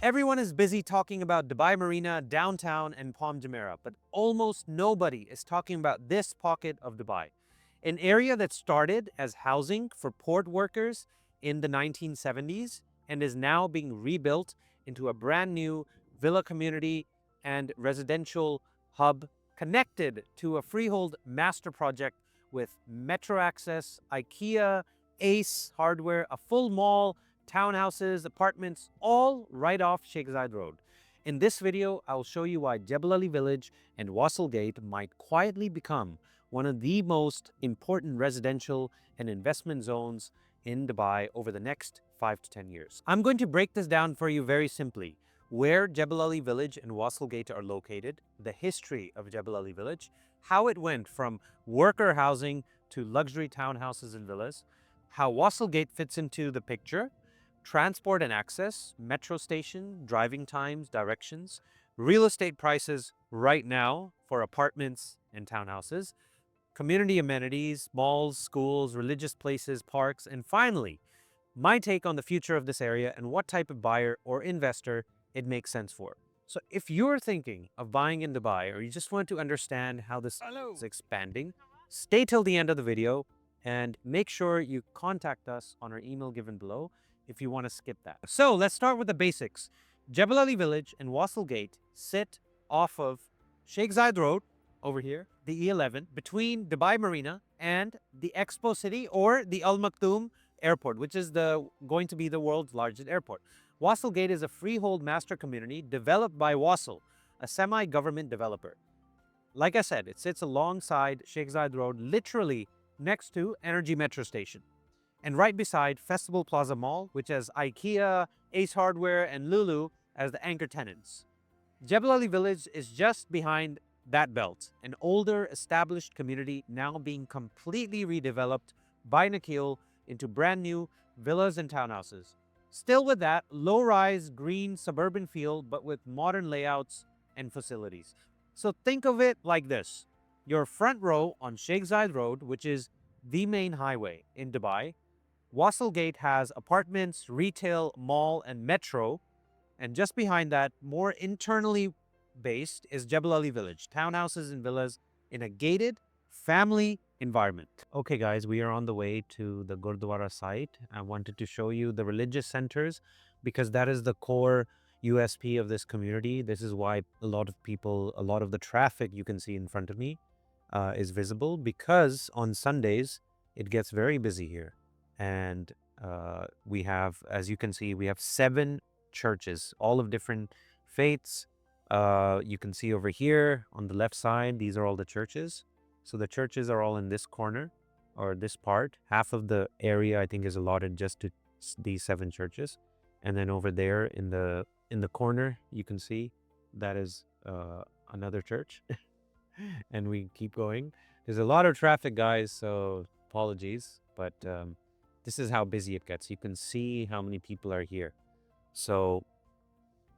Everyone is busy talking about Dubai Marina, downtown, and Palm Jumeirah, but almost nobody is talking about this pocket of Dubai, an area that started as housing for port workers in the 1970s and is now being rebuilt into a brand new villa community and residential hub connected to a freehold master project with metro access, IKEA, Ace Hardware, a full mall, townhouses, apartments, all right off Sheikh Zayed Road. In this video, I'll show you why Jebel Ali Village and Wasl Gate might quietly become one of the most important residential and investment zones in Dubai over the next 5 to 10 years. I'm going to break this down for you very simply. Where Jebel Ali Village and Wasl Gate are located, the history of Jebel Ali Village, how it went from worker housing to luxury townhouses and villas, how Wasl Gate fits into the picture, transport and access, metro station, driving times, directions, real estate prices right now for apartments and townhouses, community amenities, malls, schools, religious places, parks, and finally, my take on the future of this area and what type of buyer or investor it makes sense for. So if you're thinking of buying in Dubai or you just want to understand how this is expanding, stay till the end of the video and make sure you contact us on our email given below if you want to skip that. So let's start with the basics. Jebel Ali Village and Wasl Gate sit off of Sheikh Zayed Road over here, the E11, between Dubai Marina and the Expo City or the Al Maktoum Airport, which is going to be the world's largest airport. Wasl Gate is a freehold master community developed by Wasl, a semi-government developer. Like I said, it sits alongside Sheikh Zayed Road, literally next to Energy Metro Station, and right beside Festival Plaza Mall, which has IKEA, Ace Hardware, and Lulu as the anchor tenants. Jebel Ali Village is just behind that belt, an older established community now being completely redeveloped by Nikhil into brand new villas and townhouses. Still with that low-rise green suburban feel, but with modern layouts and facilities. So think of it like this. Your front row on Sheikh Zayed Road, which is the main highway in Dubai, Wasl Gate has apartments, retail, mall, and metro. And just behind that, more internally based, is Jebel Ali Village, townhouses and villas in a gated family environment. Okay guys, we are on the way to the Gurdwara site. I wanted to show you the religious centers because that is the core USP of this community. This is why a lot of the traffic you can see in front of me is visible, because on Sundays it gets very busy here. And we have, as you can see, we have 7 churches, all of different faiths. You can see over here on the left side, these are all the churches. So the churches are all in this corner or this part. Half of the area, I think, is allotted just to these 7 churches. And then over there in the corner, you can see that is another church. And we keep going. There's a lot of traffic, guys, so apologies, but this is how busy it gets. You can see how many people are here. So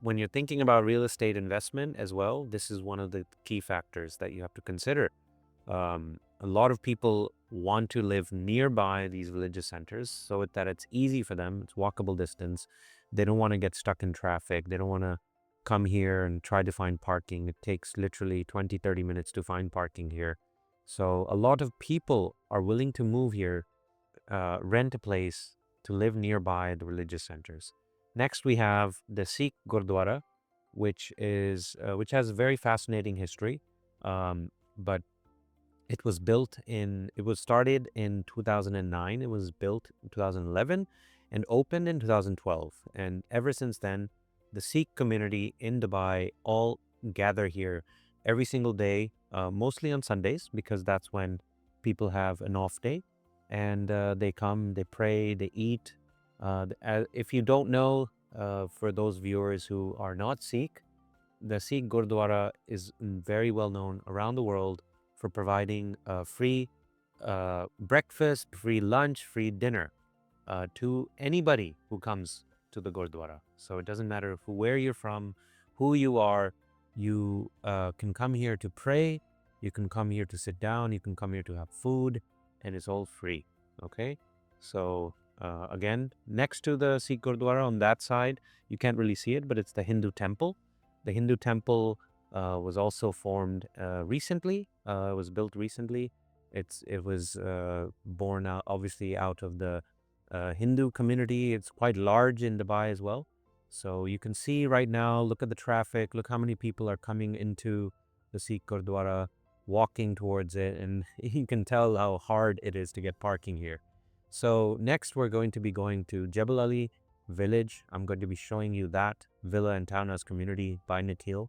when you're thinking about real estate investment as well, this is one of the key factors that you have to consider. A lot of people want to live nearby these religious centers so that it's easy for them. It's walkable distance. They don't want to get stuck in traffic. They don't want to come here and try to find parking. It takes literally 20-30 minutes to find parking here. So a lot of people are willing to move here, rent a place to live nearby the religious centers. Next, we have the Sikh Gurdwara, which has a very fascinating history. But it was started in 2009. It was built in 2011 and opened in 2012. And ever since then, the Sikh community in Dubai all gather here every single day, mostly on Sundays, because that's when people have an off day. And they come, they pray, they eat. If you don't know, for those viewers who are not Sikh, the Sikh Gurdwara is very well known around the world for providing free breakfast, free lunch, free dinner to anybody who comes to the Gurdwara. So it doesn't matter where you're from, who you are, you can come here to pray, you can come here to sit down, you can come here to have food, and it's all free. Okay, so Again, next to the Sikh Gurdwara on that side, you can't really see it, but it's the Hindu temple. The Hindu temple was also formed recently. It was built recently. It was born out, obviously out of the Hindu community. It's quite large in Dubai as well. So you can see right now, look at the traffic, look how many people are coming into the Sikh Gurdwara, walking towards it, and you can tell how hard it is to get parking here. So next we're going to be going to Jebel Ali Village. I'm going to be showing you that villa and townhouse community by Natil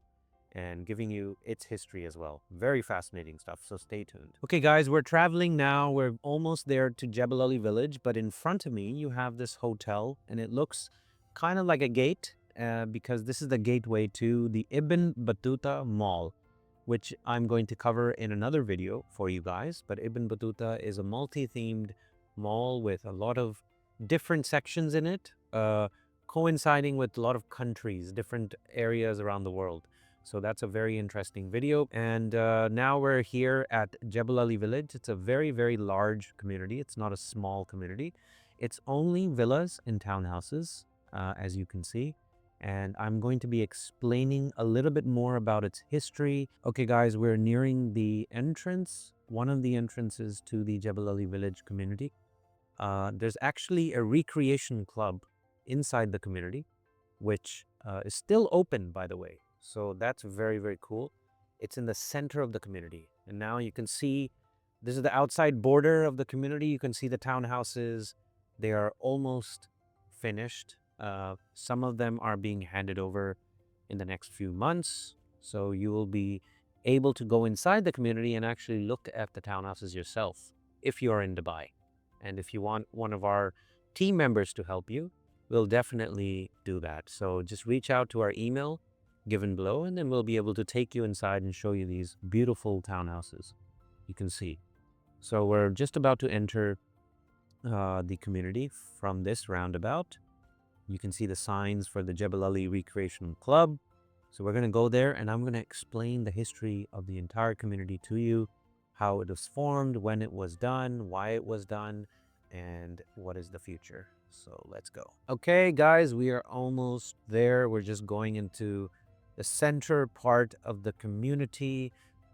and giving you its history as well. Very fascinating stuff, so stay tuned. Okay guys, we're traveling now. We're almost there to Jebel Ali Village, but in front of me you have this hotel and it looks kind of like a gate because this is the gateway to the Ibn Battuta Mall, which I'm going to cover in another video for you guys. But Ibn Battuta is a multi-themed mall with a lot of different sections in it, coinciding with a lot of countries, different areas around the world. So that's a very interesting video. And now we're here at Jebel Ali Village. It's a very, very large community. It's not a small community. It's only villas and townhouses, as you can see. And I'm going to be explaining a little bit more about its history. Okay, guys, we're nearing the entrance, one of the entrances to the Jebel Ali Village community. There's actually a recreation club inside the community, which is still open, by the way. So that's very, very cool. It's in the center of the community. And now you can see, this is the outside border of the community. You can see the townhouses. They are almost finished. Some of them are being handed over in the next few months. So you will be able to go inside the community and actually look at the townhouses yourself if you're in Dubai. And if you want one of our team members to help you, we'll definitely do that. So just reach out to our email given below, and then we'll be able to take you inside and show you these beautiful townhouses you can see. So we're just about to enter the community from this roundabout. You can see the signs for the Jebel Ali Recreation Club. So we're going to go there and I'm going to explain the history of the entire community to you, how it was formed, when it was done, why it was done, and what is the future. So let's go. Okay, guys, we are almost there. We're just going into the center part of the community.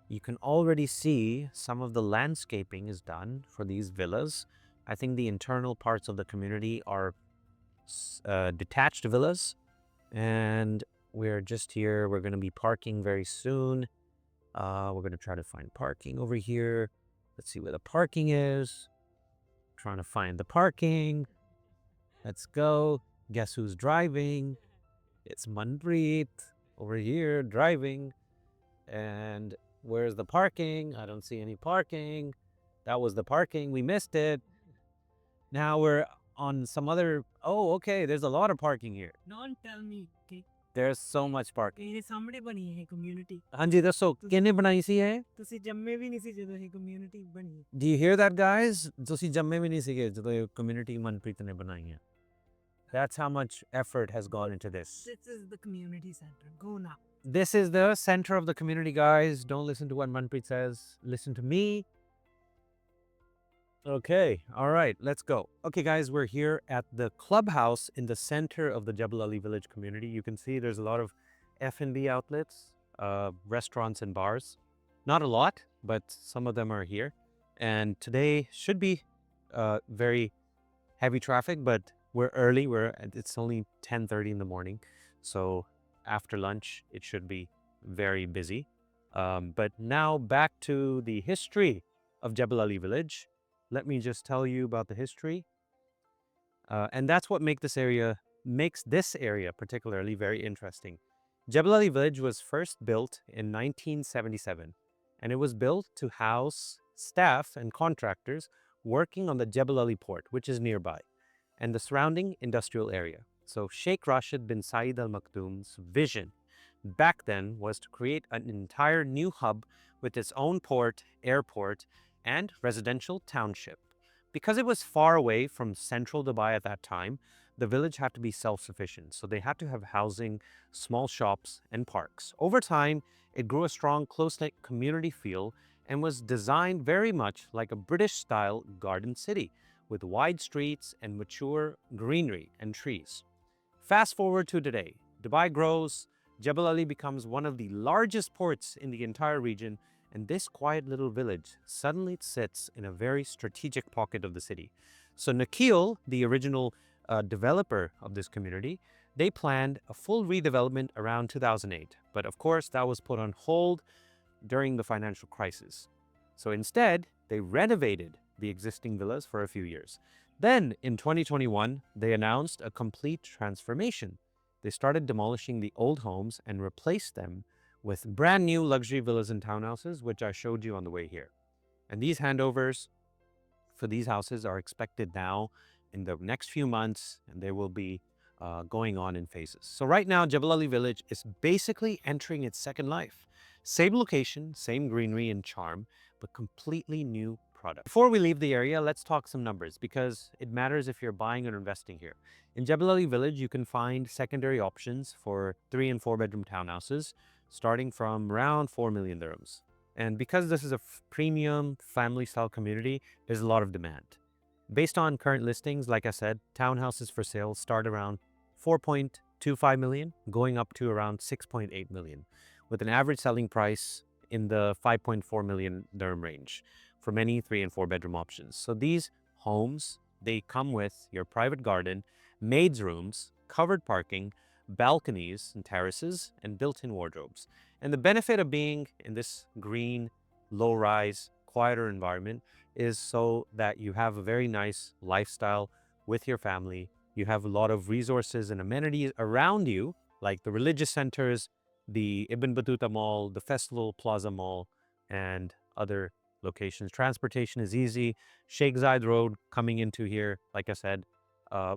You can already see some of the landscaping is done for these villas. I think the internal parts of the community are detached villas, and we're just here. We're going to be parking very soon. We're going to try to find parking over here. Let's see where the parking is. Trying to find the parking. Let's go. Guess who's driving? It's Manpreet over here driving. And where's the parking? I don't see any parking. That was the parking. We missed it. Now we're on some other... Oh, okay. There's a lot of parking here. Don't tell me, okay? There's so much parking. ਇਹਦੇ ਸਾਹਮਣੇ ਬਣੀ ਹੈ community. ਹਾਂਜੀ ਦੱਸੋ ਕਿਹਨੇ ਬਣਾਈ ਸੀ ਇਹ? ਤੁਸੀਂ ਜੰਮੇ ਵੀ ਨਹੀਂ ਸੀ ਜਦੋਂ ਇਹ community ਬਣੀ. Do you hear that, guys? ਤੁਸੀਂ ਜੰਮੇ ਵੀ ਨਹੀਂ ਸੀਗੇ ਜਦੋਂ ਇਹ community ਮਨਪ੍ਰੀਤ ਨੇ ਬਣਾਈ ਹੈ. That's how much effort has gone into this. This is the community center. Go now. This is the center of the community, guys. Don't listen to what Manpreet says. Listen to me. Okay, all right, let's go. Okay, guys, we're here at the clubhouse in the center of the Jebel Ali Village community. You can see there's a lot of F&B outlets, restaurants and bars. Not a lot, but some of them are here. And today should be very heavy traffic, but we're early. It's only 10:30 in the morning. So after lunch, it should be very busy. But now back to the history of Jebel Ali Village. Let me just tell you about the history. And that's what makes this area particularly very interesting. Jebel Ali Village was first built in 1977, and it was built to house staff and contractors working on the Jebel Ali port, which is nearby, and the surrounding industrial area. So Sheikh Rashid bin Saeed Al Maktoum's vision back then was to create an entire new hub with its own port, airport, and residential township. Because it was far away from central Dubai at that time, the village had to be self-sufficient. So they had to have housing, small shops, and parks. Over time, it grew a strong, close-knit community feel and was designed very much like a British-style garden city, with wide streets and mature greenery and trees. Fast forward to today, Dubai grows, Jebel Ali becomes one of the largest ports in the entire region, and this quiet little village suddenly sits in a very strategic pocket of the city. So Nakheel, the original developer of this community, they planned a full redevelopment around 2008. But of course, that was put on hold during the financial crisis. So instead, they renovated the existing villas for a few years. Then in 2021, they announced a complete transformation. They started demolishing the old homes and replaced them with brand new luxury villas and townhouses, which I showed you on the way here. And these handovers for these houses are expected now in the next few months, and they will be going on in phases. So right now, Jebel Ali Village is basically entering its second life. Same location, same greenery and charm, but completely new product. Before we leave the area, let's talk some numbers because it matters if you're buying or investing here. In Jebel Ali Village, you can find secondary options for 3 and 4 bedroom townhouses starting from around 4 million dirhams. And because this is a premium family style community, there's a lot of demand. Based on current listings, like I said, townhouses for sale start around 4.25 million, going up to around 6.8 million, with an average selling price in the 5.4 million dirham range for many 3 and 4 bedroom options. So these homes, they come with your private garden, maids' rooms, covered parking, balconies and terraces, and built-in wardrobes. And the benefit of being in this green, low-rise, quieter environment is so that you have a very nice lifestyle with your family. You have a lot of resources and amenities around you, like the religious centers, the Ibn Battuta Mall, the Festival Plaza Mall, and other locations. Transportation is easy. Sheikh Zayed Road coming into here, like I said,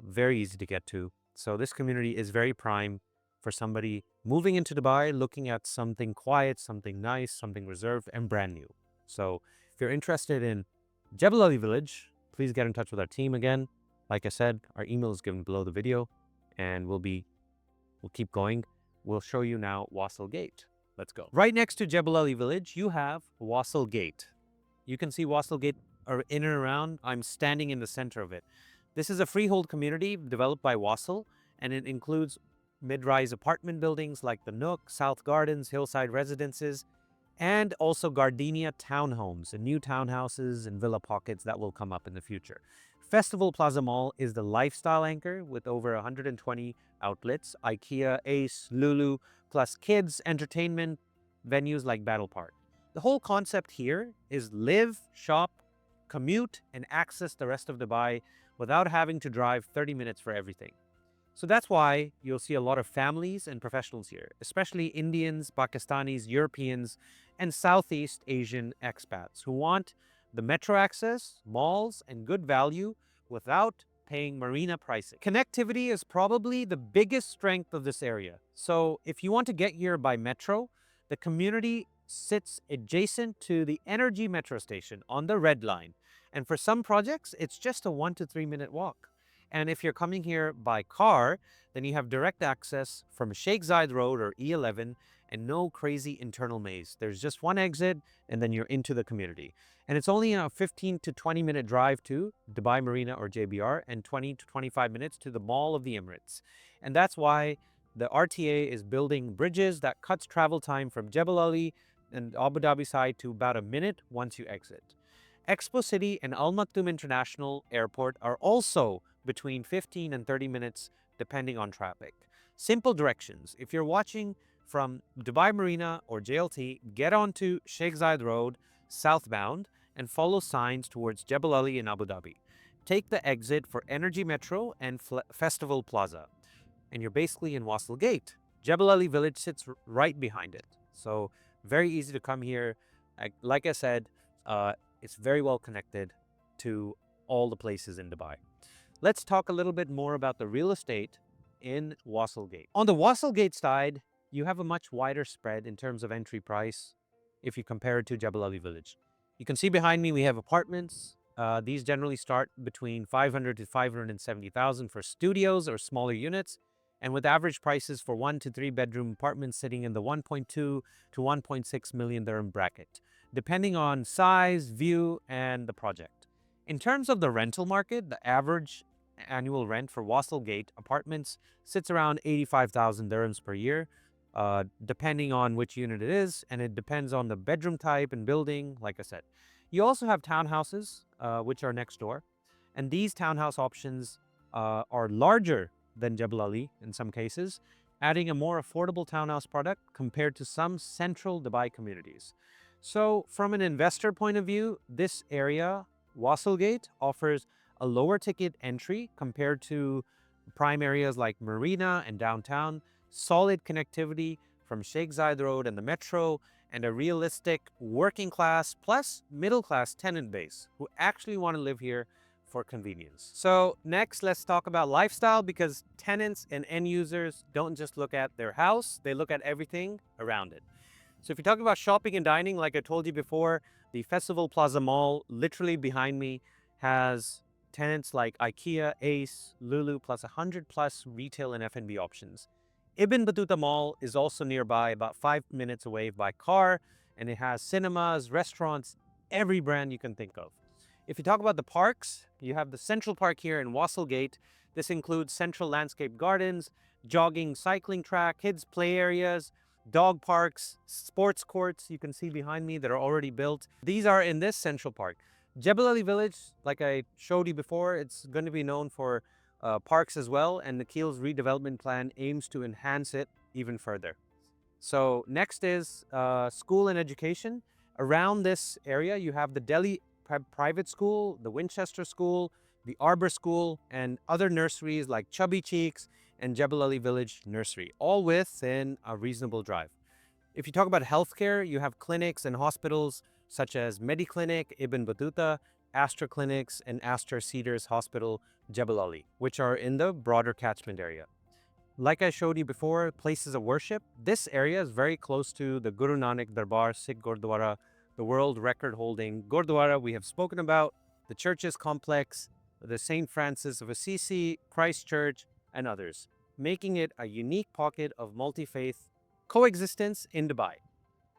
very easy to get to. So this community is very prime for somebody moving into Dubai, looking at something quiet, something nice, something reserved, and brand new. So if you're interested in Jebel Ali Village, please get in touch with our team again. Like I said, our email is given below the video, and we'll keep going. We'll show you now Wasl Gate. Let's go. Right next to Jebel Ali Village, you have Wasl Gate. You can see Wasl Gate in and around. I'm standing in the center of it. This is a freehold community developed by Wasl, and it includes mid-rise apartment buildings like the Nook, South Gardens, Hillside Residences, and also Gardenia townhomes and new townhouses and villa pockets that will come up in the future. Festival Plaza Mall is the lifestyle anchor with over 120 outlets, IKEA, Ace, Lulu, plus kids entertainment venues like Battle Park. The whole concept here is live, shop, commute, and access the rest of Dubai without having to drive 30 minutes for everything. So that's why you'll see a lot of families and professionals here, especially Indians, Pakistanis, Europeans, and Southeast Asian expats who want the metro access, malls, and good value without paying Marina pricing. Connectivity is probably the biggest strength of this area. So if you want to get here by metro, the community sits adjacent to the Energy metro station on the Red Line. And for some projects, it's just a 1 to 3 minute walk. And if you're coming here by car, then you have direct access from Sheikh Zayed Road or E11 and no crazy internal maze. There's just one exit and then you're into the community. And it's only a 15 to 20 minute drive to Dubai Marina or JBR and 20 to 25 minutes to the Mall of the Emirates. And that's why the RTA is building bridges that cuts travel time from Jebel Ali and Abu Dhabi side to about a minute once you exit. Expo City and Al Maktoum International Airport are also between 15 and 30 minutes depending on traffic. Simple directions. If you're watching from Dubai Marina or JLT, get onto Sheikh Zayed Road southbound and follow signs towards Jebel Ali in Abu Dhabi. Take the exit for Energy Metro and Festival Plaza. And you're basically in Wasl Gate. Jebel Ali Village sits right behind it. So very easy to come here. Like I said, it's very well connected to all the places in Dubai. Let's talk a little bit more about the real estate in Wasl Gate. On the Wasl Gate side, you have a much wider spread in terms of entry price if you compare it to Jebel Ali Village. You can see behind me we have apartments. These generally start between 500 to 570,000 for studios or smaller units, and with average prices for 1 to 3 bedroom apartments sitting in the 1.2 to 1.6 million dirham bracket, depending on size, view, and the project. In terms of the rental market, the average annual rent for Wasl Gate apartments sits around 85,000 dirhams per year, depending on which unit it is, and it depends on the bedroom type and building, like I said. You also have townhouses, which are next door, and these townhouse options are larger than Jebel Ali in some cases, adding a more affordable townhouse product compared to some central Dubai communities. So, from an investor point of view, this area, Waslgate, offers a lower ticket entry compared to prime areas like Marina and downtown, solid connectivity from Sheikh Zayed Road and the metro, and a realistic working class plus middle class tenant base who actually want to live here for convenience. So next, let's talk about lifestyle, because tenants and end users don't just look at their house, they look at everything around it. So if you're talking about shopping and dining, like I told you before, the Festival Plaza Mall, literally behind me, has tenants like IKEA, Ace, Lulu, plus 100 plus retail and F&B options. Ibn Battuta Mall is also nearby, about 5 minutes away by car, and it has cinemas, restaurants, every brand you can think of. If you talk about the parks, you have the Central Park here in Wasl Gate. This includes central landscape gardens, jogging, cycling track, kids play areas, dog parks, sports courts you can see behind me that are already built. These are in this Central Park. Jebel Ali Village, like I showed you before, it's going to be known for parks as well, and Nikhil's redevelopment plan aims to enhance it even further. So next is school and education. Around this area, you have the Delhi Private School, the Winchester School, the Arbor School, and other nurseries like Chubby Cheeks and Jebel Ali Village Nursery, all within a reasonable drive. If you talk about healthcare, you have clinics and hospitals such as Mediclinic, Ibn Battuta, Astra Clinics, and Astra Cedars Hospital, Jebel Ali, which are in the broader catchment area. Like I showed you before, places of worship, this area is very close to the Guru Nanak Darbar Sikh Gurdwara, the world record holding Gurdwara we have spoken about, the churches complex, the St. Francis of Assisi, Christ Church, and others, making it a unique pocket of multi-faith coexistence in Dubai.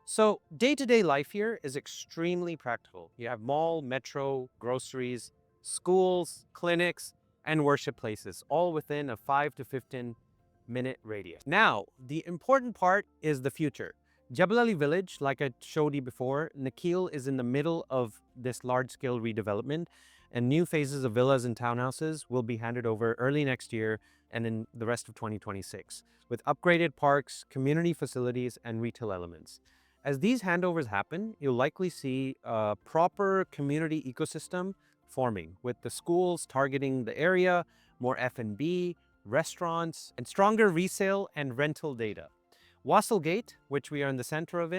So day-to-day life here is extremely practical. You have mall, metro, groceries, schools, clinics, and worship places, all within a 5 to 15-minute radius. Now, the important part is the future. Jebel Ali Village, like I showed you before, Nikhil is in the middle of this large-scale redevelopment, and new phases of villas and townhouses will be handed over early next year and in the rest of 2026, with upgraded parks, community facilities, and retail elements. As these handovers happen, you'll likely see a proper community ecosystem forming, with the schools targeting the area, more F&B, restaurants, and stronger resale and rental data. Waslgate, which we are in the center of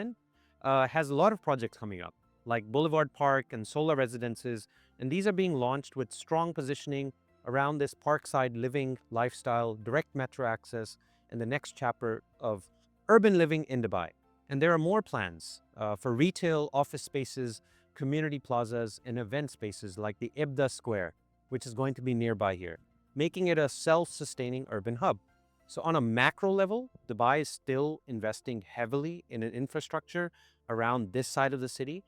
has a lot of projects coming up, like Boulevard Park and Solar Residences, and these are being launched with strong positioning around this parkside living lifestyle, direct metro access, and the next chapter of urban living in Dubai. And there are more plans for retail, office spaces, community plazas, and event spaces like the Ibda Square, which is going to be nearby here, making it a self-sustaining urban hub. So on a macro level, Dubai is still investing heavily in an infrastructure around this side of the city.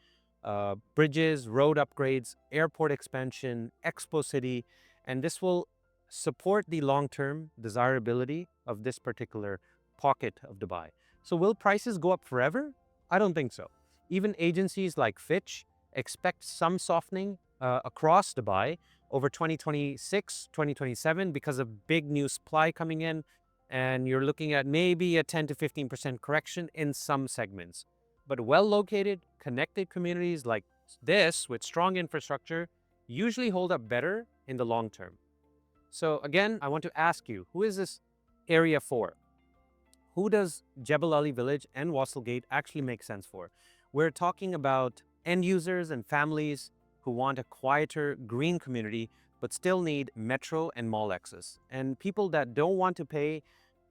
Bridges, road upgrades, airport expansion, Expo City, and this will support the long-term desirability of this particular pocket of Dubai. So will prices go up forever? I don't think so. Even agencies like Fitch expect some softening across Dubai over 2026, 2027 because of big new supply coming in, and you're looking at maybe a 10 to 15% correction in some segments. But well-located, connected communities like this with strong infrastructure usually hold up better in the long term. So again, I want to ask you, who is this area for? Who does Jebel Ali Village and Waslgate actually make sense for? We're talking about end users and families who want a quieter, green community, but still need metro and mall access. And people that don't want to pay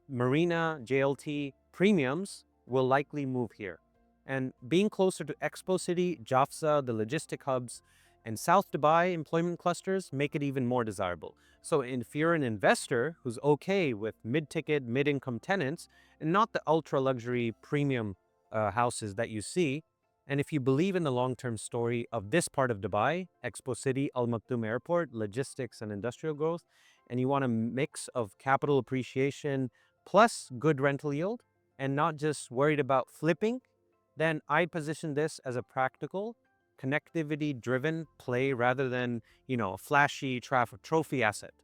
Marina, JLT premiums will likely move here. And being closer to Expo City, JAFZA, the logistic hubs, and South Dubai employment clusters make it even more desirable. So if you're an investor who's okay with mid-ticket, mid-income tenants, and not the ultra-luxury premium houses that you see, And if you believe in the long-term story of this part of Dubai, Expo City, Al Maktoum Airport, logistics and industrial growth, and you want a mix of capital appreciation plus good rental yield, and not just worried about flipping, then I position this as a practical, connectivity-driven play rather than, a flashy trophy asset.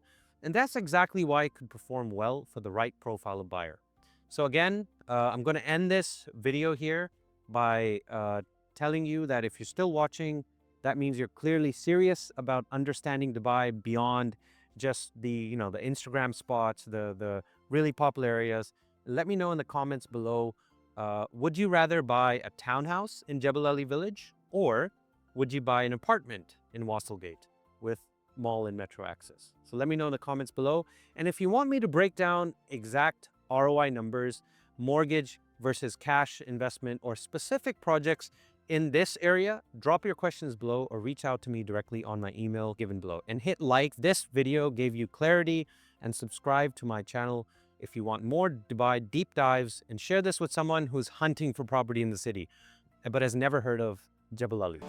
And that's exactly why it could perform well for the right profile of buyer. So again, I'm going to end this video here by telling you that if you're still watching, that means you're clearly serious about understanding Dubai beyond just the Instagram spots, the really popular areas. Let me know in the comments below, would you rather buy a townhouse in Jebel Ali Village, or would you buy an apartment in Wasl Gate with mall and metro access? So let me know in the comments below. And if you want me to break down exact ROI numbers, mortgage versus cash investment, or specific projects in this area, drop your questions below or reach out to me directly on my email given below. And hit like if this video gave you clarity, and subscribe to my channel if you want more Dubai deep dives, and share this with someone who's hunting for property in the city but has never heard of Jebel Ali.